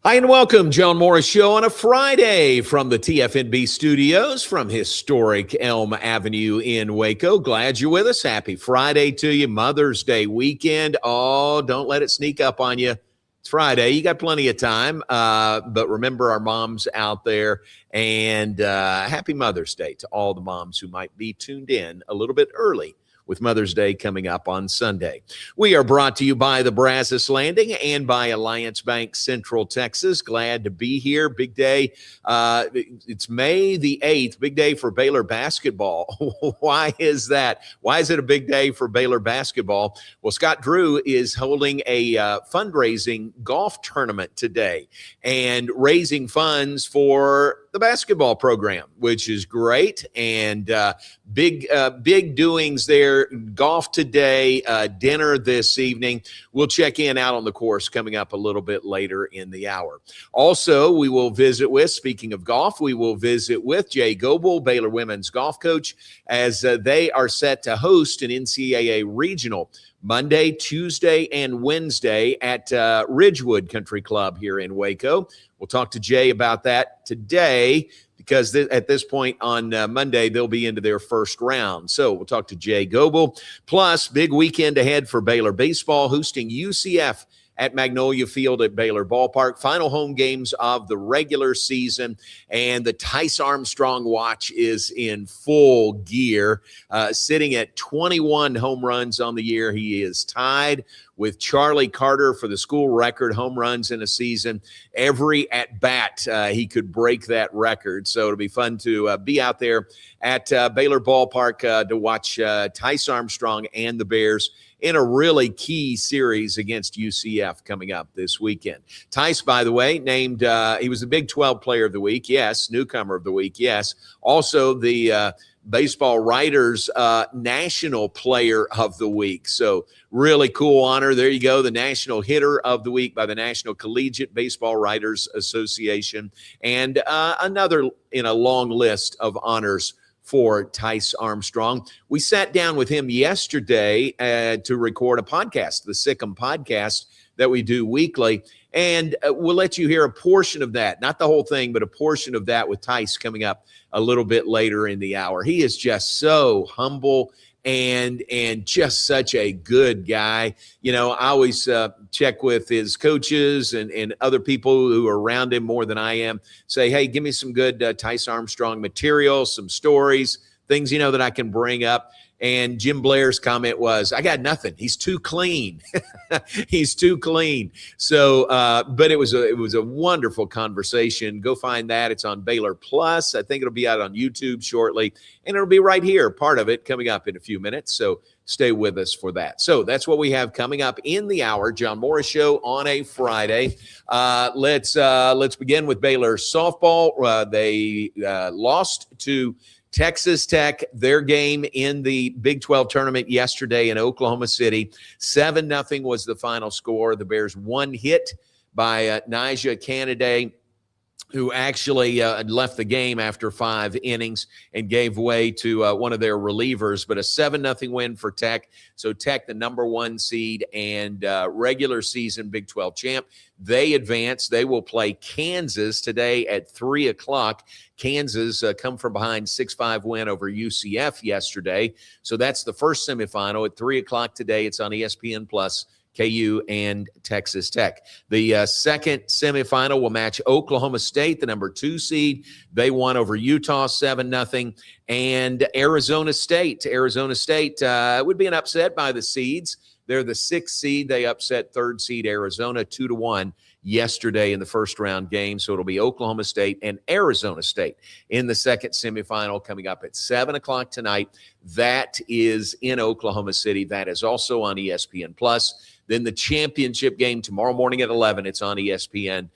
Hi, and welcome. John Morris Show on a Friday from the TFNB studios from historic Elm Avenue in Waco. Glad you're with us. Happy Friday to you. Mother's Day weekend. Oh, don't let it sneak up on you. It's Friday. You got plenty of time. But remember our moms out there. And happy Mother's Day to all the moms who might be tuned in a little bit early with Mother's Day coming up on Sunday. We are brought to you by the Brazos Landing and by Alliance Bank Central Texas. Glad to be here. Big day. It's May the 8th. Big day for Baylor basketball. Why is that? Why is it a big day for Baylor basketball? Well, Scott Drew is holding a fundraising golf tournament today and raising funds for the basketball program, which is great. And big doings there. Golf today, dinner this evening. We'll check in out on the course coming up a little bit later in the hour. Also, we will visit with, speaking of golf, we will visit with Jay Goble, Baylor women's golf coach, as they are set to host an NCAA Regional Monday, Tuesday, and Wednesday at Ridgewood Country Club here in Waco. We'll talk to Jay about that today because at this point on Monday, they'll be into their first round. So we'll talk to Jay Goble. Plus, big weekend ahead for Baylor Baseball, hosting UCF at Magnolia Field at Baylor Ballpark. Final home games of the regular season, and the Tice Armstrong watch is in full gear, sitting at 21 home runs on the year. He is tied with Charlie Carter for the school record home runs in a season. Every at-bat, he could break that record. So it'll be fun to be out there at Baylor Ballpark to watch Tice Armstrong and the Bears in a really key series against UCF coming up this weekend. Tice, by the way, named, he was the Big 12 Player of the Week, yes. Newcomer of the Week, yes. Also the Baseball Writers National Player of the Week. So really cool honor. There you go, the National Hitter of the Week by the National Collegiate Baseball Writers Association. And another in a long list of honors for Tice Armstrong. We sat down with him yesterday to record a podcast, the Sick'em podcast that we do weekly. And we'll let you hear a portion of that, not the whole thing, but a portion of that with Tice coming up a little bit later in the hour. He is just so humble and just such a good guy. You know, I always check with his coaches and other people who are around him more than I am, say, hey, give me some good Tice Armstrong material, some stories, things, you know, that I can bring up. And Jim Blair's comment was, I got nothing. He's too clean. He's too clean. So, but it was a wonderful conversation. Go find that. It's on Baylor Plus. I think it'll be out on YouTube shortly. And it'll be right here, part of it, coming up in a few minutes. So stay with us for that. So that's what we have coming up in the hour. John Morris Show on a Friday. Let's begin with Baylor softball. They lost to Texas Tech, their game in the Big 12 tournament yesterday in Oklahoma City. 7-0 was the final score. The Bears one hit by Nyjah Canaday, who actually left the game after 5 innings and gave way to one of their relievers. But a 7-0 win for Tech. So Tech, the number 1 seed and regular season Big 12 champ. They advance. They will play Kansas today at 3 o'clock. Kansas come from behind 6-5 win over UCF yesterday. So that's the first semifinal at 3 o'clock today. It's on ESPN Plus. KU and Texas Tech. The second semifinal will match Oklahoma State, the number 2 seed. They won over Utah 7-0. And Arizona State. Arizona State would be an upset by the seeds. They're the 6th seed. They upset 3rd seed Arizona 2-1 yesterday in the first round game. So it'll be Oklahoma State and Arizona State in the second semifinal coming up at 7 o'clock tonight. That is in Oklahoma City. That is also on ESPN Plus. Then the championship game tomorrow morning at 11. It's on ESPN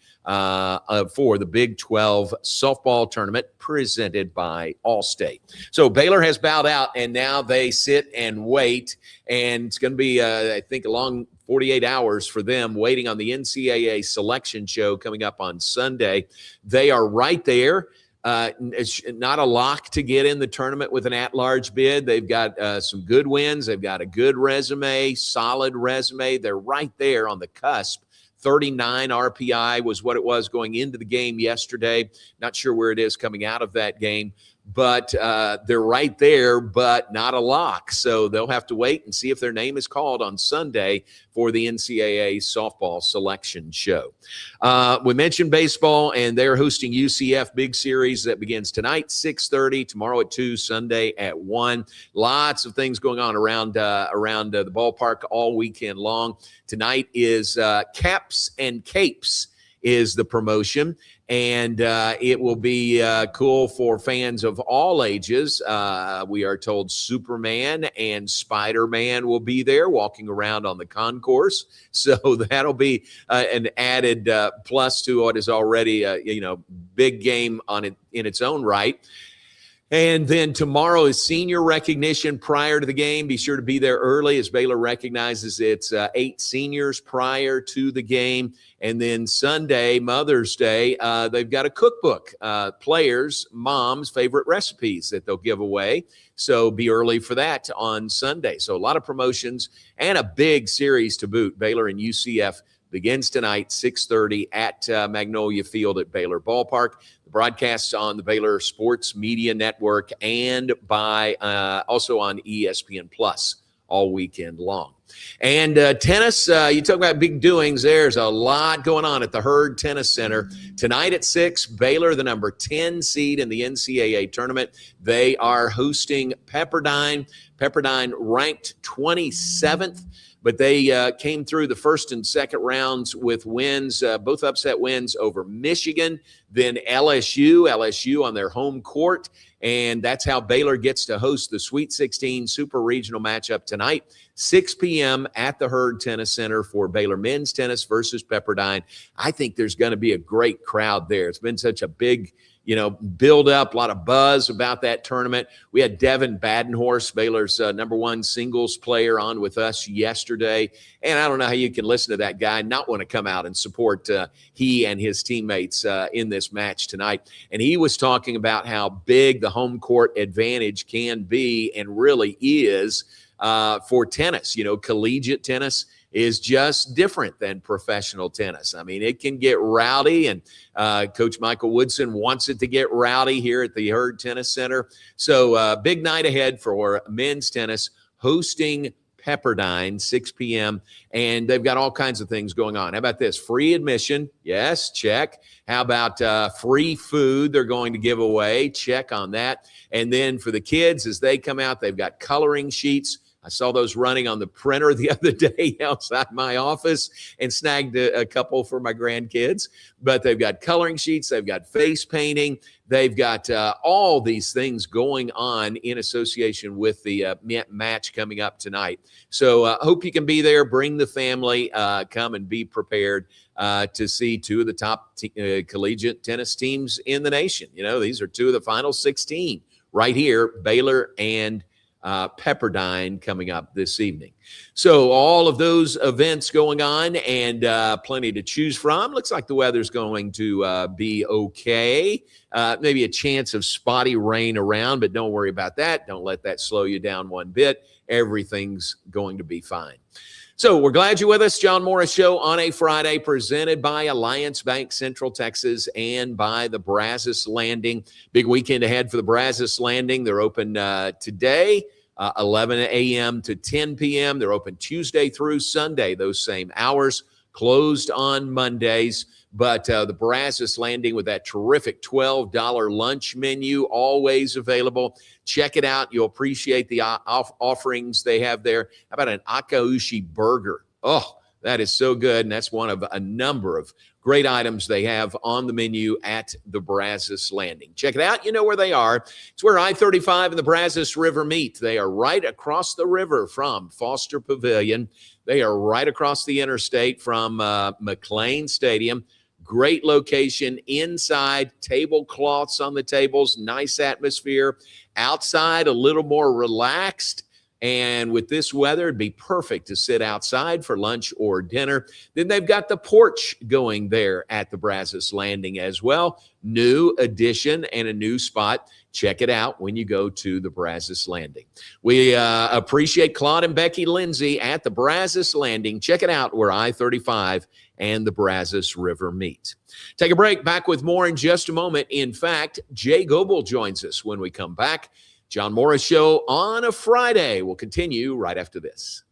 for the Big 12 softball tournament presented by Allstate. So Baylor has bowed out, and now they sit and wait. And it's going to be, I think, a long 48 hours for them waiting on the NCAA selection show coming up on Sunday. They are right there. It's not a lock to get in the tournament with an at-large bid. They've got some good wins. They've got a good resume, solid resume. They're right there on the cusp. 39 RPI was what it was going into the game yesterday. Not sure where it is coming out of that game, but they're right there, but not a lock. So they'll have to wait and see if their name is called on Sunday for the NCAA softball selection show. We mentioned baseball, and they're hosting UCF Big Series that begins tonight, 6:30, tomorrow at 2, Sunday at 1. Lots of things going on around the ballpark all weekend long. Tonight is Caps and Capes is the promotion, and it will be cool for fans of all ages. We are told Superman and Spider-Man will be there walking around on the concourse, so that'll be an added plus to what is already a big game in its own right. And then tomorrow is senior recognition prior to the game. Be sure to be there early as Baylor recognizes its 8 seniors prior to the game. And then Sunday, Mother's Day, they've got a cookbook, players, moms' favorite recipes that they'll give away. So be early for that on Sunday. So a lot of promotions and a big series to boot. Baylor and UCF begins tonight, 6:30 at Magnolia Field at Baylor Ballpark. The broadcasts on the Baylor Sports Media Network and by also on ESPN Plus all weekend long. And tennis, you talk about big doings. There's a lot going on at the Herd Tennis Center. Tonight at 6, Baylor, the number 10 seed in the NCAA tournament. They are hosting Pepperdine. Pepperdine ranked 27th. But they came through the first and second rounds with wins, both upset wins over Michigan, then LSU on their home court. And that's how Baylor gets to host the Sweet 16 Super Regional matchup tonight, 6 p.m. at the Herd Tennis Center for Baylor men's tennis versus Pepperdine. I think there's going to be a great crowd there. It's been such a big build up, a lot of buzz about that tournament. We had Devin Badenhorst, Baylor's number 1 singles player, on with us yesterday. And I don't know how you can listen to that guy and not want to come out and support he and his teammates in this match tonight. And he was talking about how big the home court advantage can be and really is for tennis. Collegiate tennis is just different than professional tennis. I mean, it can get rowdy, and Coach Michael Woodson wants it to get rowdy here at the Herd Tennis Center. So big night ahead for men's tennis, hosting Pepperdine, 6 p.m., and they've got all kinds of things going on. How about this? Free admission. Yes, check. How about free food they're going to give away? Check on that. And then for the kids, as they come out, they've got coloring sheets. I saw those running on the printer the other day outside my office and snagged a couple for my grandkids. But they've got coloring sheets. They've got face painting. They've got all these things going on in association with the match coming up tonight. So hope you can be there. Bring the family. Come and be prepared to see 2 of the top collegiate tennis teams in the nation. These are 2 of the final 16 right here, Baylor and Pepperdine, coming up this evening. So all of those events going on, and plenty to choose from. Looks like the weather's going to be okay. Maybe a chance of spotty rain around, but don't worry about that. Don't let that slow you down one bit. Everything's going to be fine. So we're glad you're with us. John Morris Show on a Friday, presented by Alliance Bank Central Texas and by the Brazos Landing. Big weekend ahead for the Brazos Landing. They're open today, 11 a.m. to 10 p.m. They're open Tuesday through Sunday, those same hours, closed on Mondays. But the Brazos Landing with that terrific $12 lunch menu, always available. Check it out. You'll appreciate the offerings they have there. How about an akaushi burger? Oh, that is so good. And that's one of a number of great items they have on the menu at the Brazos Landing. Check it out. You know where they are. It's where I-35 and the Brazos River meet. They are right across the river from Foster Pavilion. They are right across the interstate from McLean Stadium. Great location inside, tablecloths on the tables, nice atmosphere. Outside, a little more relaxed. And with this weather, it'd be perfect to sit outside for lunch or dinner. Then they've got the porch going there at the Brazos Landing as well. New addition and a new spot. Check it out when you go to the Brazos Landing. We appreciate Claude and Becky Lindsay at the Brazos Landing. Check it out where I-35 and the Brazos River meet. Take a break. Back with more in just a moment. In fact, Jay Goble joins us when we come back. John Morris Show on a Friday. We'll continue right after this.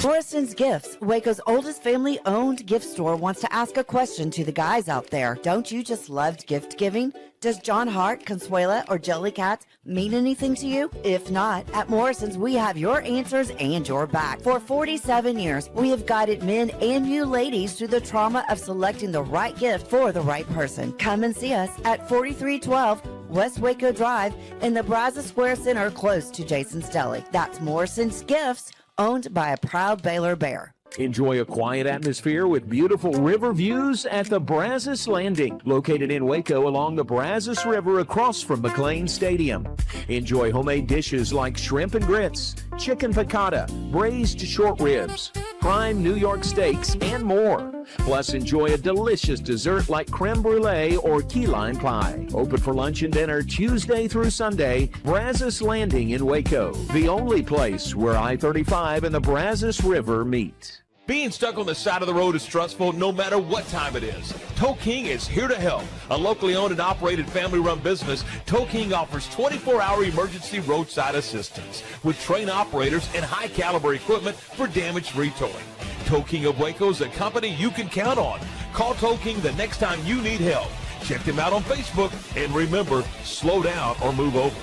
Morrison's Gifts, Waco's oldest family-owned gift store, wants to ask a question to the guys out there. Don't you just love gift giving? Does John Hart, Consuela, or Jellycat mean anything to you? If not, at Morrison's, we have your answers and your back. For 47 years, we have guided men and you ladies through the trauma of selecting the right gift for the right person. Come and see us at 4312 West Waco Drive in the Brazos Square Center, close to Jason's Deli. That's Morrison's Gifts, owned by a proud Baylor Bear. Enjoy a quiet atmosphere with beautiful river views at the Brazos Landing, located in Waco along the Brazos River across from McLean Stadium. Enjoy homemade dishes like shrimp and grits, chicken piccata, braised short ribs, prime New York steaks, and more. Plus, enjoy a delicious dessert like creme brulee or key lime pie. Open for lunch and dinner Tuesday through Sunday. Brazos Landing in Waco, the only place where I-35 and the Brazos River meet. Being stuck on the side of the road is stressful no matter what time it is. Tow King is here to help. A locally owned and operated family-run business, Tow King offers 24-hour emergency roadside assistance with trained operators and high-caliber equipment for damage-free towing. Tow King of Waco is a company you can count on. Call Tow King the next time you need help. Check them out on Facebook, and remember, slow down or move over.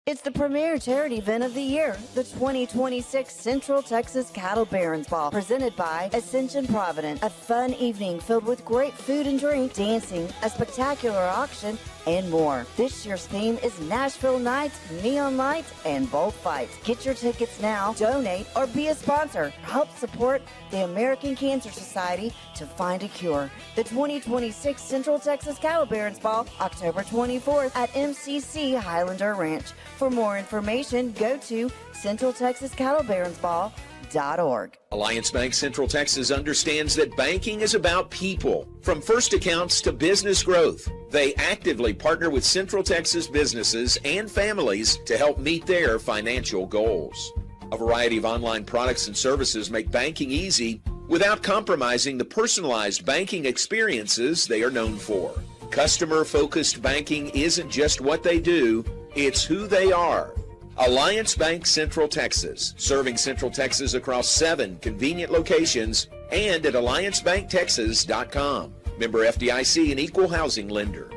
It's the premier charity event of the year, the 2026 Central Texas Cattle Barons Ball, presented by Ascension Providence. A fun evening filled with great food and drink, dancing, a spectacular auction, and more. This year's theme is Nashville Nights, Neon Lights, and Bullfights. Get your tickets now, donate, or be a sponsor. Help support the American Cancer Society to find a cure. The 2026 Central Texas Cattle Barons Ball, October 24th at MCC Highlander Ranch. For more information, go to CentralTexasCattleBaronsBall.org. Alliance Bank Central Texas understands that banking is about people. From first accounts to business growth, they actively partner with Central Texas businesses and families to help meet their financial goals. A variety of online products and services make banking easy without compromising the personalized banking experiences they are known for. Customer-focused banking isn't just what they do, it's who they are. Alliance Bank Central Texas, serving Central Texas across 7 convenient locations and at alliancebanktexas.com. Member FDIC, an equal housing lender.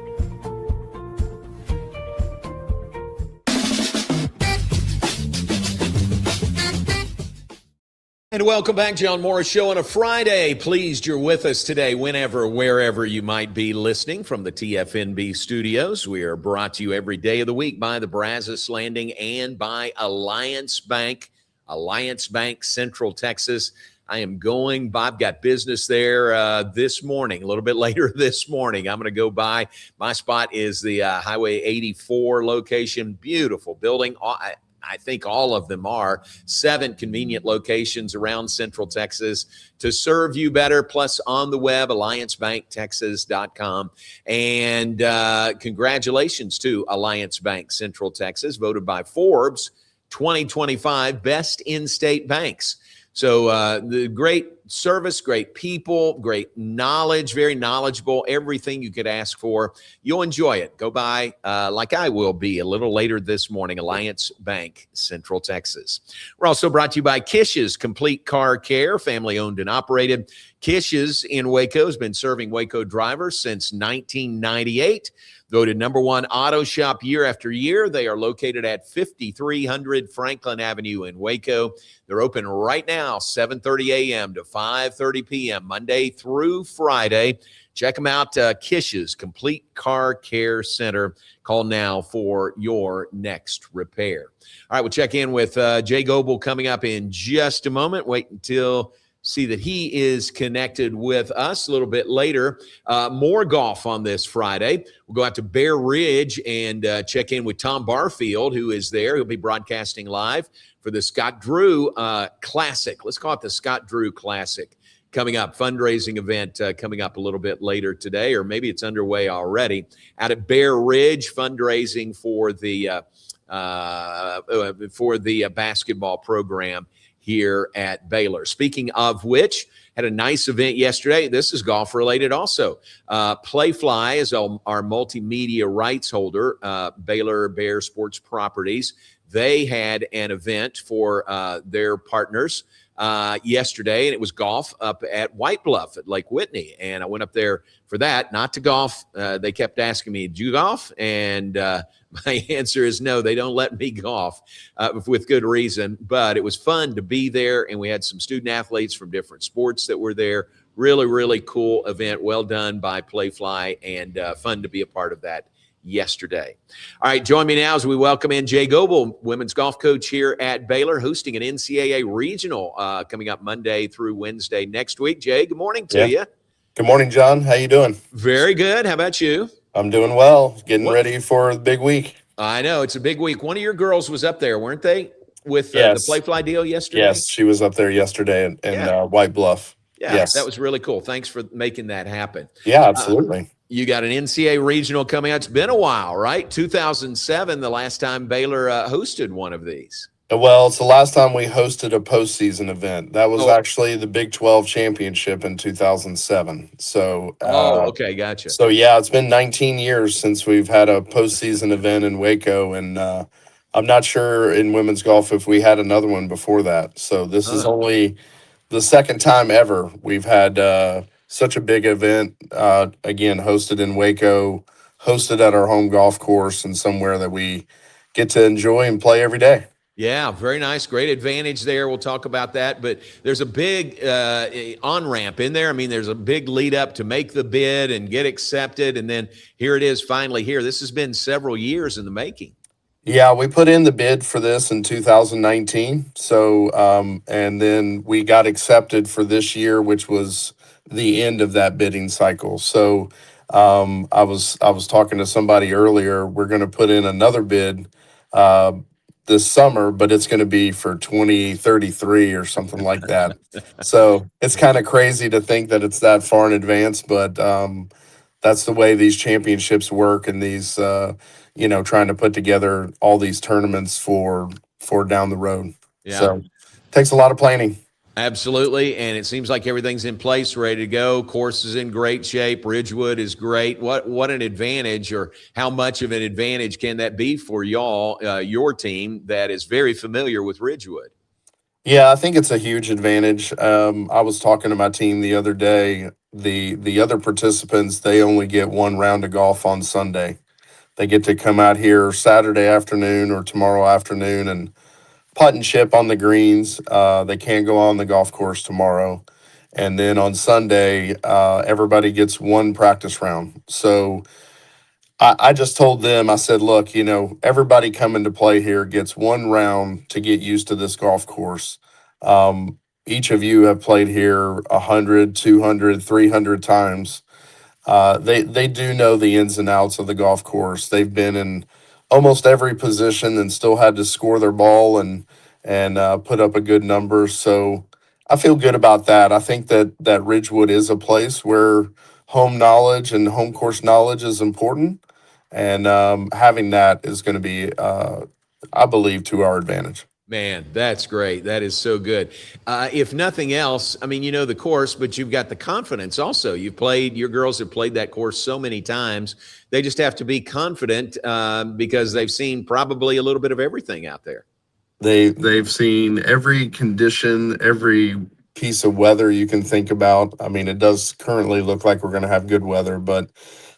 And welcome back, John Morris Show on a Friday. Pleased you're with us today, whenever, wherever you might be listening from the TFNB studios. We are brought to you every day of the week by the Brazos Landing and by Alliance Bank Central Texas. I've got business there this morning, a little bit later this morning. I'm going to go by. My spot is the Highway 84 location. Beautiful building. I think all of them are 7 convenient locations around Central Texas to serve you better, plus on the web, alliancebanktexas.com. And congratulations to Alliance Bank Central Texas, voted by Forbes 2025 Best In-State Banks. So the great service, great people, great knowledge, very knowledgeable, everything you could ask for. You'll enjoy it. Go by, like I will be a little later this morning, Alliance Bank, Central Texas. We're also brought to you by Kish's Complete Car Care, family owned and operated. Kish's in Waco has been serving Waco drivers since 1998. Voted #1 auto shop year after year. They are located at 5300 Franklin Avenue in Waco. They're open right now, 7:30 a.m. to 5:30 p.m., Monday through Friday. Check them out, Kish's Complete Car Care Center. Call now for your next repair. All right, we'll check in with Jay Goble coming up in just a moment. Wait until see that he is connected with us a little bit later. More golf on this Friday. We'll go out to Bear Ridge and check in with Tom Barfield, who is there. He'll be broadcasting live for the Scott Drew Classic. Let's call it the Scott Drew Classic. coming up, fundraising event coming up a little bit later today, or maybe it's underway already, out at Bear Ridge, fundraising for the basketball program here at Baylor. Speaking of which, had a nice event yesterday. This is golf related also. Playfly is our multimedia rights holder, Baylor Bear Sports Properties. They had an event for their partners yesterday, and it was golf up at White Bluff at Lake Whitney. And I went up there for that, not to golf. They kept asking me, "Did you golf?" And my answer is no, they don't let me golf with good reason. But it was fun to be there, and we had some student athletes from different sports that were there. Really, really cool event. Well done by Playfly, and fun to be a part of that yesterday. All right, join me now as we welcome in Jay Goble, women's golf coach here at Baylor, hosting an NCAA Regional coming up Monday through Wednesday next week. Jay, good morning to you. Good morning, John. How you doing? Very good. How about you? I'm doing well. Getting ready for the big week. I know. It's a big week. One of your girls was up there, weren't they, with the Playfly deal yesterday? Yes, she was up there yesterday in White Bluff. Yeah, yes. That was really cool. Thanks for making that happen. Yeah, absolutely. You got an NCAA Regional coming out. It's been a while, right? 2007, the last time Baylor hosted one of these. Well, it's the last time we hosted a postseason event. That was actually the Big 12 championship in 2007. So, okay, gotcha. So, yeah, it's been 19 years since we've had a postseason event in Waco, and I'm not sure in women's golf if we had another one before that. So this is only the second time ever we've had such a big event, again, hosted in Waco, hosted at our home golf course, and somewhere that we get to enjoy and play every day. Yeah, very nice. Great advantage there. We'll talk about that. But there's a big on-ramp in there. I mean, there's a big lead up to make the bid and get accepted. And then here it is finally here. This has been several years in the making. Yeah, we put in the bid for this in 2019. So, and then we got accepted for this year, which was the end of that bidding cycle. So I was talking to somebody earlier. We're going to put in another bid this summer, but it's going to be for 2033 or something like that. So it's kind of crazy to think that it's that far in advance, but that's the way these championships work, and these trying to put together all these tournaments for down the road. Yeah. So it takes a lot of planning. Absolutely, and it seems like everything's in place, ready to go. Course is in great shape. Ridgewood is great. What an advantage, or how much of an advantage can that be for y'all, your team that is very familiar with Ridgewood? Yeah, I think it's a huge advantage. I was talking to my team the other day. The other participants, they only get one round of golf on Sunday. They get to come out here Saturday afternoon or tomorrow afternoon and putt and chip on the greens. They can't go on the golf course tomorrow. And then on Sunday, everybody gets one practice round. So I just told them, I said, look, everybody coming to play here gets one round to get used to this golf course. Each of you have played here 100, 200, 300 times. They do know the ins and outs of the golf course. They've been in almost every position and still had to score their ball and put up a good number. So I feel good about that. I think that Ridgewood is a place where home knowledge and home course knowledge is important, and having that is going to be, I believe, to our advantage. Man, that's great. That is so good. If nothing else, I mean, the course, but you've got the confidence also. Your girls have played that course so many times. They just have to be confident because they've seen probably a little bit of everything out there. They've seen every condition, every piece of weather you can think about. I mean, it does currently look like we're going to have good weather, but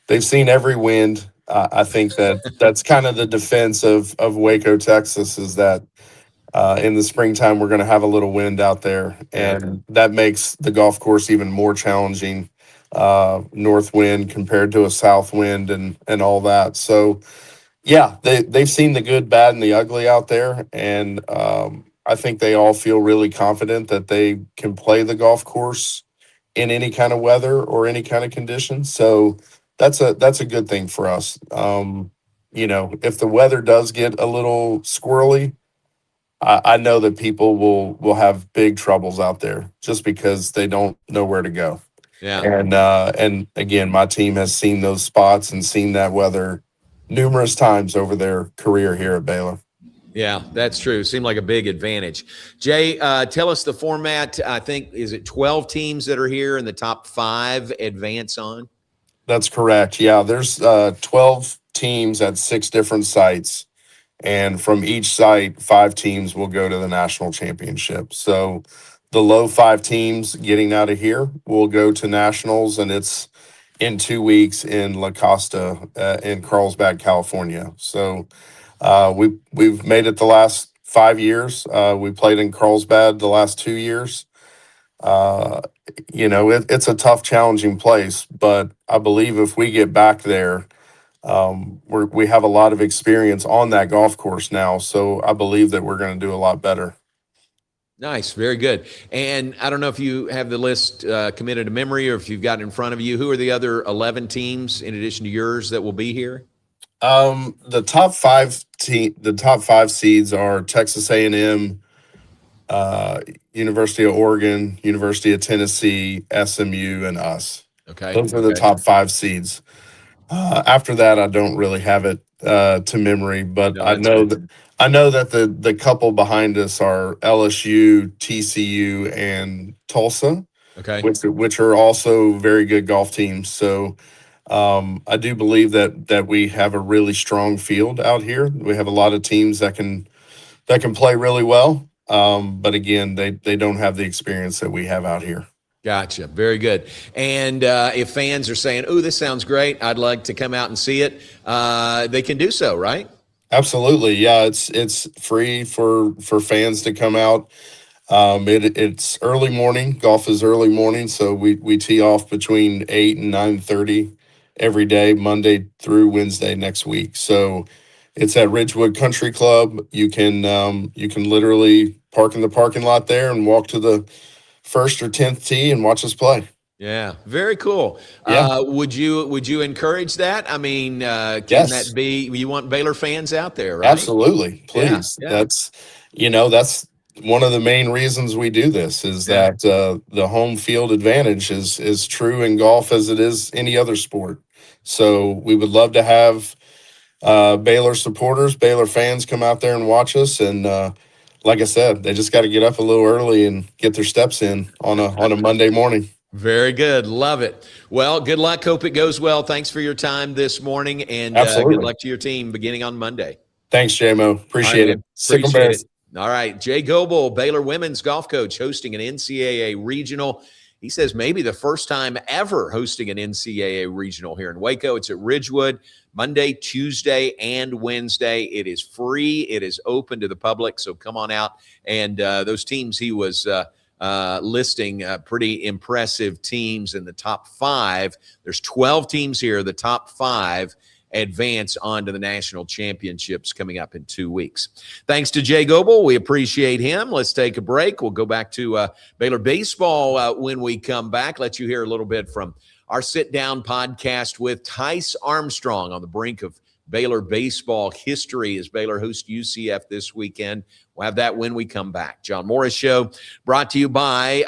they've seen every wind. I think that's kind of the defense of Waco, Texas, is that in the springtime, we're going to have a little wind out there, and that makes the golf course even more challenging, north wind compared to a south wind and all that. So, yeah, they've seen the good, bad, and the ugly out there, and I think they all feel really confident that they can play the golf course in any kind of weather or any kind of condition. So that's a good thing for us. If the weather does get a little squirrely, I know that people will have big troubles out there just because they don't know where to go. Yeah. And again, my team has seen those spots and seen that weather numerous times over their career here at Baylor. Yeah, that's true. Seemed like a big advantage. Jay, tell us the format. I think, is it 12 teams that are here and the top 5 advance on? That's correct. Yeah, there's 12 teams at 6 different sites. And from each site, 5 teams will go to the national championship. So the low 5 teams getting out of here will go to nationals, and it's in 2 weeks in La Costa in Carlsbad, California. So we've made it the last 5 years. We played in Carlsbad the last 2 years. It's a tough, challenging place, but I believe if we get back there, we have a lot of experience on that golf course now. So I believe that we're going to do a lot better. Nice. Very good. And I don't know if you have the list committed to memory or if you've got it in front of you. Who are the other 11 teams in addition to yours that will be here? The top 5 seeds are Texas A&M, University of Oregon, University of Tennessee, SMU, and us. Okay. Those are the top 5 seeds. After that, I don't really have it to memory, but No, I that's know good. that the couple behind us are LSU, TCU, and Tulsa, Okay. which are also very good golf teams. So I do believe that we have a really strong field out here. We have a lot of teams that can play really well, but again, they don't have the experience that we have out here. Gotcha. Very good. And if fans are saying, "Oh, this sounds great. I'd like to come out and see it," they can do so, right? Absolutely. Yeah, it's free for fans to come out. It's early morning. Golf is early morning, so we tee off between 8 and 9:30 every day, Monday through Wednesday next week. So it's at Ridgewood Country Club. You can literally park in the parking lot there and walk to the first or 10th tee and watch us play. Yeah, very cool. Yeah. Would you encourage that? I mean, can Yes. that be? You want Baylor fans out there, right? Absolutely. Please. Yeah. That's one of the main reasons we do this is Yeah. that the home field advantage is true in golf as it is any other sport. So we would love to have Baylor supporters, Baylor fans come out there and watch us. And like I said, they just got to get up a little early and get their steps in on a Monday morning. Very good. Love it. Well, good luck. Hope it goes well. Thanks for your time this morning, and good luck to your team beginning on Monday. Thanks, JMO. Appreciate it. Appreciate it. All right. Jay Goble, Baylor women's golf coach, hosting an NCAA regional. He says maybe the first time ever hosting an NCAA regional here in Waco. It's at Ridgewood, Monday, Tuesday, and Wednesday. It is free. It is open to the public, so come on out. And those teams he was listing, pretty impressive teams in the top 5. There's 12 teams here. The top 5 advance on to the national championships coming up in 2 weeks. Thanks to Jay Goble. We appreciate him. Let's take a break. We'll go back to Baylor Baseball when we come back. Let you hear a little bit from our sit-down podcast with Tice Armstrong on the brink of Baylor Baseball history as Baylor hosts UCF this weekend. We'll have that when we come back. John Morris Show brought to you by,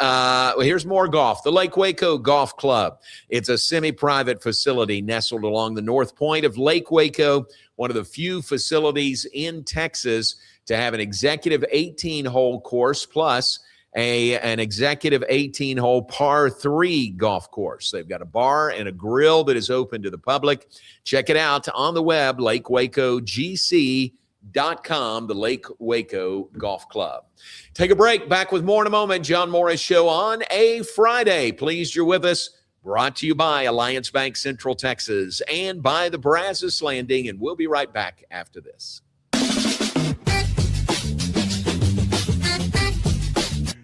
here's more golf, the Lake Waco Golf Club. It's a semi-private facility nestled along the north point of Lake Waco, one of the few facilities in Texas to have an executive 18-hole course plus an executive 18-hole par 3 golf course. They've got a bar and a grill that is open to the public. Check it out on the web, lakewacogc.com, the Lake Waco Golf Club. Take a break. Back with more in a moment. John Morris Show on a Friday. Pleased you're with us. Brought to you by Alliance Bank Central Texas and by the Brazos Landing. And we'll be right back after this.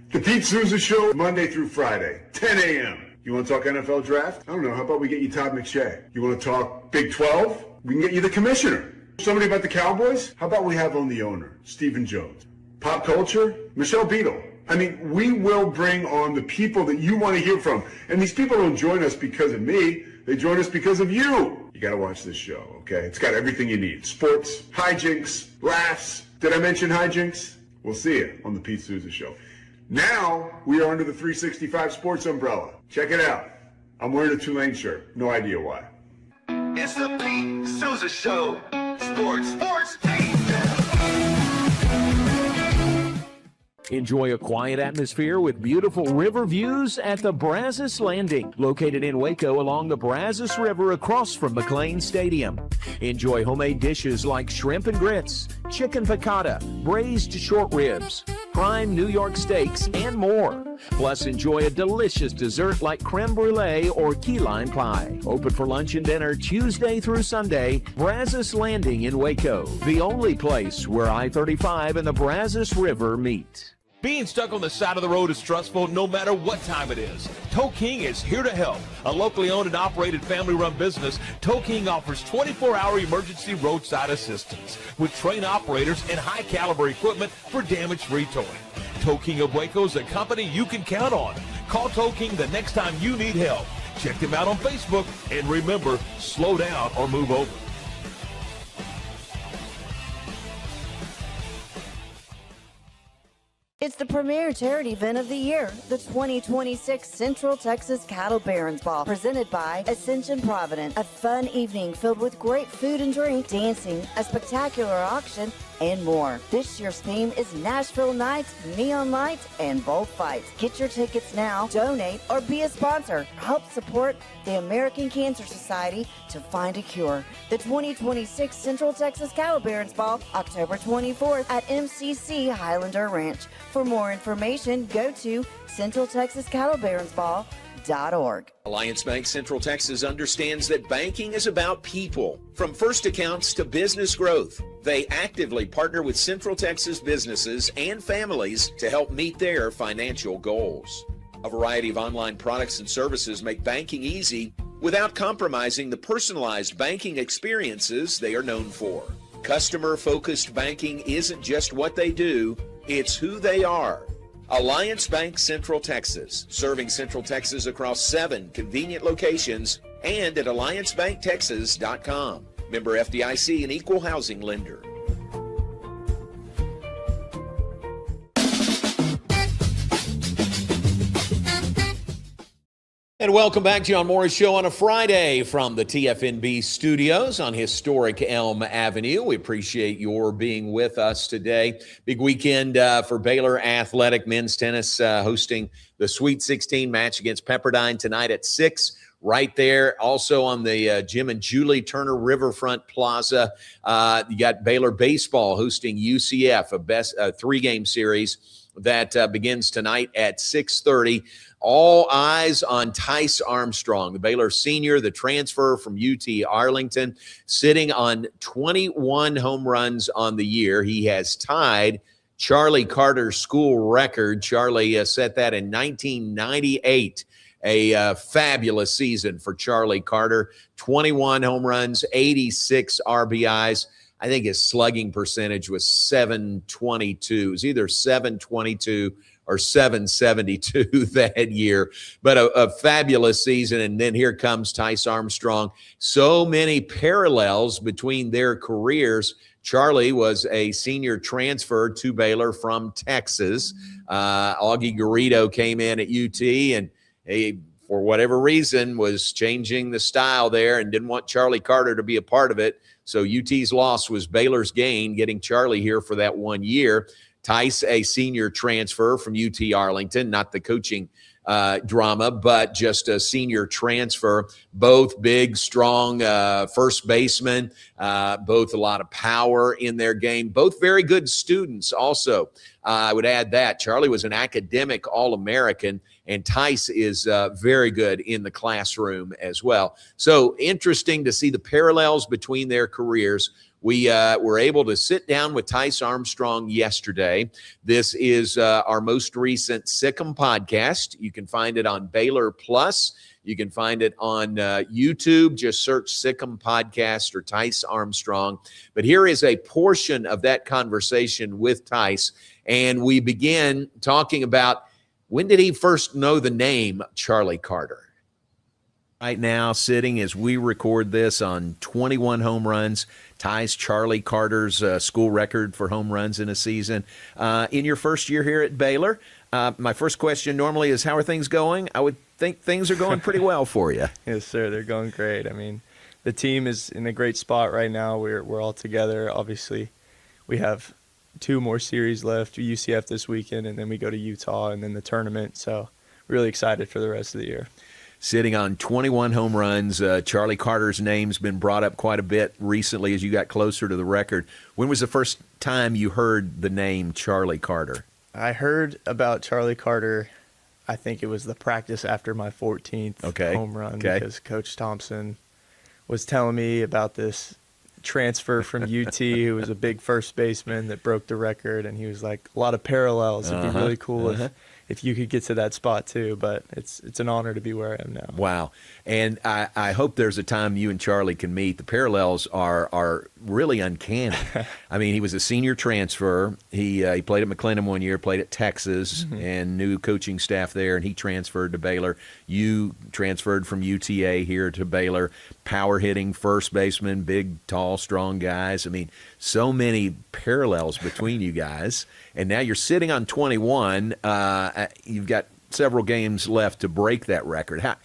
The Pete Souza Show, Monday through Friday, 10 a.m. You want to talk NFL draft? I don't know. How about we get you Todd McShay? You want to talk Big 12? We can get you the commissioner. Somebody about the Cowboys? How about we have on the owner, Stephen Jones? Pop culture? Michelle Beadle. I mean, we will bring on the people that you want to hear from. And these people don't join us because of me. They join us because of you. You got to watch this show, okay? It's got everything you need. Sports, hijinks, laughs. Did I mention hijinks? We'll see you on the Pete Souza Show. Now we are under the 365 Sports umbrella. Check it out. I'm wearing a Tulane shirt. No idea why. It's the Pete Souza Show. Sports, Pete. Enjoy a quiet atmosphere with beautiful river views at the Brazos Landing, located in Waco along the Brazos River across from McLean Stadium. Enjoy homemade dishes like shrimp and grits, chicken piccata, braised short ribs, prime New York steaks, and more. Plus, enjoy a delicious dessert like creme brulee or key lime pie. Open for lunch and dinner Tuesday through Sunday. Brazos Landing in Waco, the only place where I-35 and the Brazos River meet. Being stuck on the side of the road is stressful no matter what time it is. Tow King is here to help. A locally owned and operated family-run business, Tow King offers 24-hour emergency roadside assistance with trained operators and high-caliber equipment for damage-free towing. Tow King of Waco is a company you can count on. Call Tow King the next time you need help. Check them out on Facebook, and remember, slow down or move over. It's the premier charity event of the year, the 2026 Central Texas Cattle Barons Ball, presented by Ascension Provident. A fun evening filled with great food and drink, dancing, a spectacular auction, and more. This year's theme is Nashville Nights, Neon Lights, and Bullfights. Get your tickets now, donate, or be a sponsor. Help support the American Cancer Society to find a cure. The 2026 Central Texas Cattle Barons Ball, October 24th at MCC Highlander Ranch. For more information, go to CentralTexasCattleBaronsBall.org. Alliance Bank Central Texas understands that banking is about people. From first accounts to business growth, they actively partner with Central Texas businesses and families to help meet their financial goals. A variety of online products and services make banking easy without compromising the personalized banking experiences they are known for. Customer-focused banking isn't just what they do, it's who they are. Alliance Bank Central Texas, serving Central Texas across 7 convenient locations and at alliancebanktexas.com. Member FDIC, an equal housing lender. And welcome back to John Morris Show on a Friday from the TFNB studios on historic Elm Avenue. We appreciate your being with us today. Big weekend for Baylor Athletic men's tennis, hosting the Sweet 16 match against Pepperdine tonight at 6. Right there, also on the Jim and Julie Turner Riverfront Plaza. You got Baylor Baseball hosting UCF, a 3-game series that begins tonight at 6:30. All eyes on Tice Armstrong, the Baylor senior, the transfer from UT Arlington, sitting on 21 home runs on the year. He has tied Charlie Carter's school record. Charlie set that in 1998. A fabulous season for Charlie Carter. 21 home runs, 86 RBIs. I think his slugging percentage was 722. It was either 722 or 772 that year. But a fabulous season. And then here comes Tice Armstrong. So many parallels between their careers. Charlie was a senior transfer to Baylor from Texas. Augie Garrido came in at UT, and he, for whatever reason, was changing the style there and didn't want Charlie Carter to be a part of it. So UT's loss was Baylor's gain, getting Charlie here for that 1 year. Tice, a senior transfer from UT Arlington, not the coaching drama, but just a senior transfer. Both big, strong first basemen, both a lot of power in their game. Both very good students also. I would add that. Charlie was an academic All-American, and Tice is very good in the classroom as well. So interesting to see the parallels between their careers. We were able to sit down with Tice Armstrong yesterday. This is our most recent Sic 'em podcast. You can find it on Baylor Plus. You can find it on YouTube. Just search Sic 'em Podcast or Tice Armstrong. But here is a portion of that conversation with Tice. And we begin talking about, when did he first know the name Charlie Carter? Right now, sitting as we record this on 21 home runs, ties Charlie Carter's school record for home runs in a season. In your first year here at Baylor, my first question normally is, how are things going? I would think things are going pretty well for you. Yes, sir. They're going great. I mean, the team is in a great spot right now. We're all together. Obviously, we have 2 more series left, UCF this weekend, and then we go to Utah and then the tournament. So really excited for the rest of the year. Sitting on 21 home runs, Charlie Carter's name's been brought up quite a bit recently as you got closer to the record. When was the first time you heard the name Charlie Carter? I heard about Charlie Carter, I think it was the practice after my 14th home run, because Coach Thompson was telling me about this transfer from UT who was a big first baseman that broke the record, and he was like, a lot of parallels. It'd be really cool if you could get to that spot too, but it's an honor to be where I am now. Wow. And I hope there's a time you and Charlie can meet. The parallels are really uncanny. I mean, he was a senior transfer. He played at McLennan one year, played at Texas, and knew coaching staff there, and he transferred to Baylor. You transferred from UTA here to Baylor. Power hitting first baseman, big, tall, strong guys. I mean, so many parallels between you guys. And now you're sitting on 21. You've got several games left to break that record. How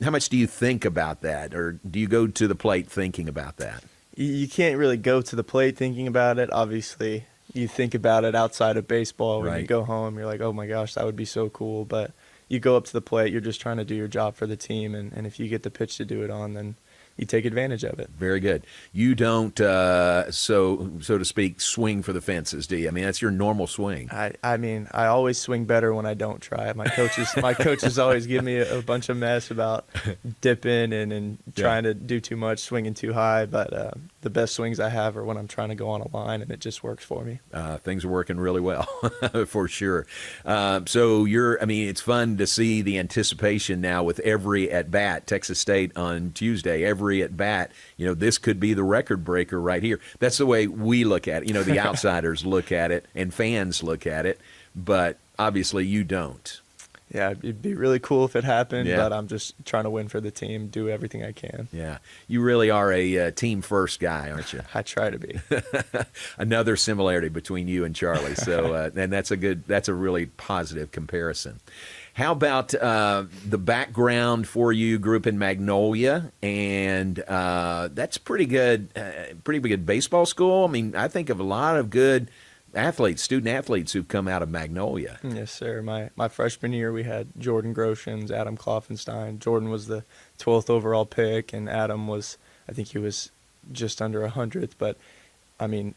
much do you think about that, or do you go to the plate thinking about that? You can't really go to the plate thinking about it. Obviously, you think about it outside of baseball. When you go home, you're like, oh my gosh, that would be so cool. But you go up to the plate, you're just trying to do your job for the team, and if you get the pitch to do it on, then you take advantage of it. Very good. You don't, so to speak, swing for the fences, do you? I mean, that's your normal swing. I mean, I always swing better when I don't try. My coaches always give me a bunch of mess about dipping and trying to do too much, swinging too high. But the best swings I have are when I'm trying to go on a line, and it just works for me. Things are working really well, for sure. So it's fun to see the anticipation now with every at-bat. Texas State on Tuesday, every at-bat, this could be the record breaker right here. That's the way we look at it. The outsiders look at it and fans look at it, but obviously you don't. Yeah, it'd be really cool if it happened, but I'm just trying to win for the team, do everything I can. Yeah, you really are a team-first guy, aren't you? I try to be. Another similarity between you and Charlie. So, and that's a really positive comparison. How about the background for you? Grew up in Magnolia, and that's pretty good baseball school. I mean, I think of a lot of good student athletes who've come out of Magnolia. Yes, sir. My freshman year, we had Jordan Groshans, Adam Kloffenstein. Jordan was the 12th overall pick, and Adam was, I think he was just under 100th. But, I mean,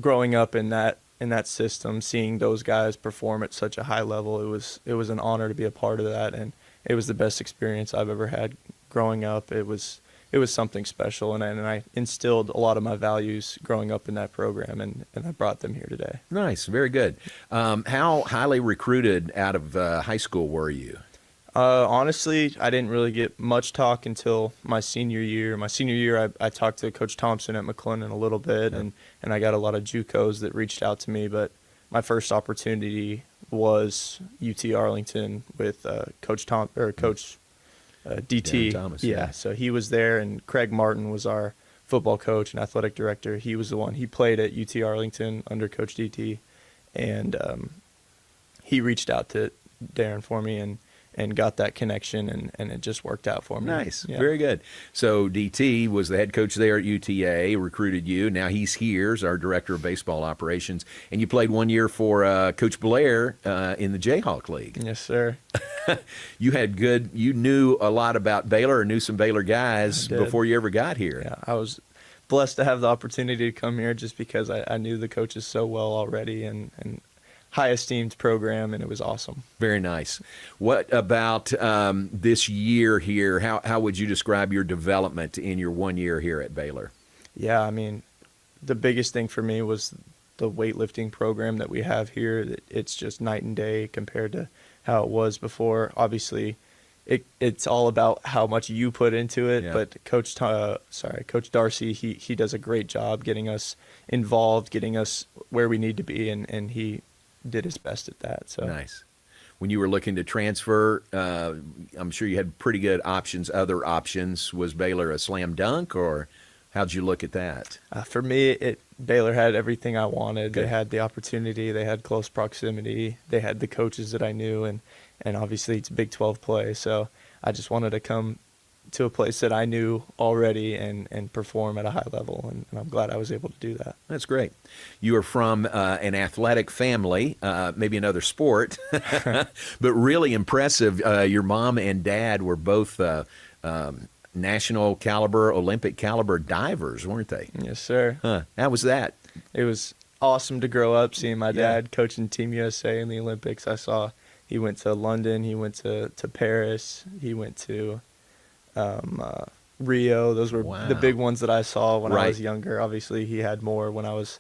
growing up in that system, seeing those guys perform at such a high level, it was an honor to be a part of that, and it was the best experience I've ever had growing up. It was something special, and I instilled a lot of my values growing up in that program, and I brought them here today. Nice, very good. How highly recruited out of high school were you? Honestly, I didn't really get much talk until my senior year. My senior year, I talked to Coach Thompson at McLennan a little bit, and I got a lot of JUCOs that reached out to me. But my first opportunity was UT Arlington with Coach DT. Thomas, yeah, so he was there, and Craig Martin was our football coach and athletic director. He was the one. He played at UT Arlington under Coach DT, and he reached out to Darren for me and got that connection, and it just worked out for me. Nice. Yeah. Very good. So DT was the head coach there at UTA, recruited you. Now he's here as our director of baseball operations, and you played 1 year for Coach Blair in the Jayhawk League. Yes, sir. You knew a lot about Baylor, or knew some Baylor guys before you ever got here. Yeah, I was blessed to have the opportunity to come here just because I knew the coaches so well already, and high esteemed program, and it was awesome. Very nice. What about this year here? How would you describe your development in your 1 year here at Baylor? Yeah, I mean, the biggest thing for me was the weightlifting program that we have here. It's just night and day compared to how it was before. Obviously, it's all about how much you put into it, but Coach Darcy, he does a great job getting us involved, getting us where we need to be, and he did his best at that. So nice. when you were looking to transfer, I'm sure you had pretty good options, other options. Was Baylor a slam dunk, or how'd you look at that? For me, Baylor had everything I wanted. Good. They had the opportunity. They had close proximity. They had the coaches that I knew, and obviously it's Big 12 play. So I just wanted to come to a place that I knew already and perform at a high level, and I'm glad I was able to do that. That's great. You are from an athletic family, maybe another sport, but really impressive. Your mom and dad were both national caliber, Olympic caliber divers, weren't they? Yes, sir. Huh. How was that? It was awesome to grow up seeing my Yeah. dad coaching Team USA in the Olympics. I saw he went to London, he went to Paris, he went to Rio. Those were Wow. the big ones that I saw when I Right. was younger. Obviously, he had more when I was